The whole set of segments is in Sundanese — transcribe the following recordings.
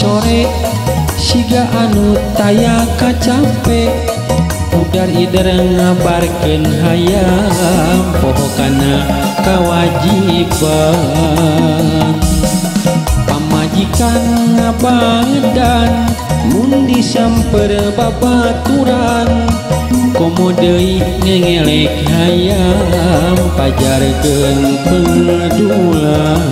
sore siga anu taya kacape udar ider ngabarkeun hayam pohokana kawajiban pamajikan ngabadan mun disamper babaturan komo deui ngengelek hayam pajarkeun pedulan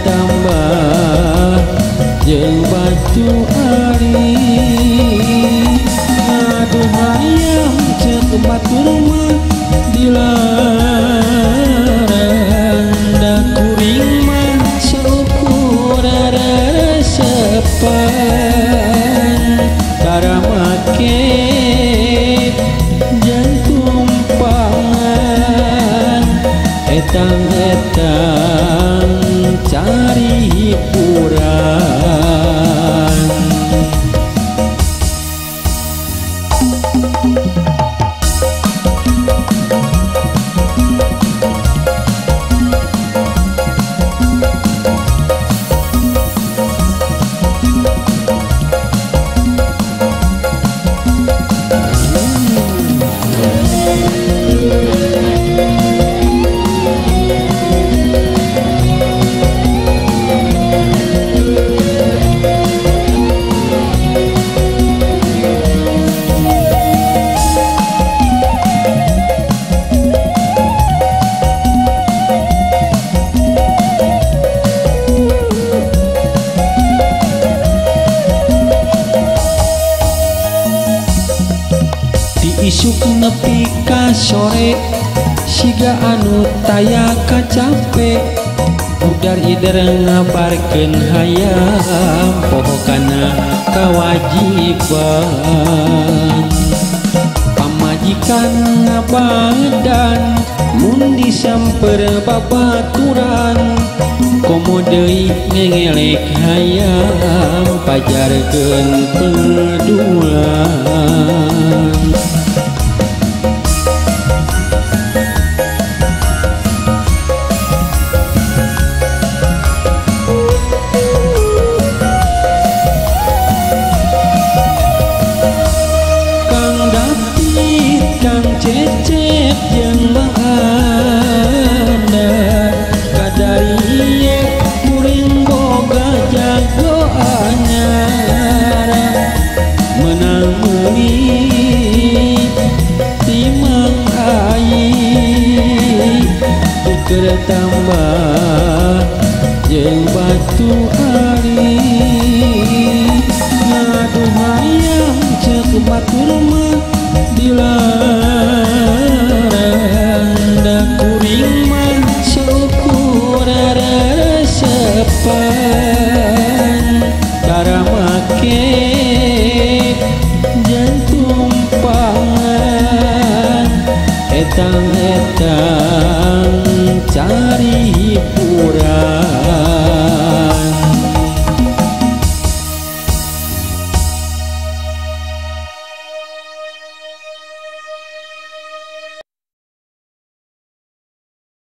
tambah jeung batu ari aduh hayam ceuk batur mah dilarang da kuring mah syukur resepan tara make jantung pangan etang-etang cari hiburan. Isuk nepi ka sore siga anu taya kacape udar ider ngabarkeun hayam pohokana kawajiban pamajikan ngabadan mun disamper babaturan komo deui ngengelek hayam pajarkeun pedulan cecep jeung baana kadariye kuring boga jago anyar menang meuli timang ai tuker tambah jeung batu ari ngaduh hayam ceuk batur mah dilarang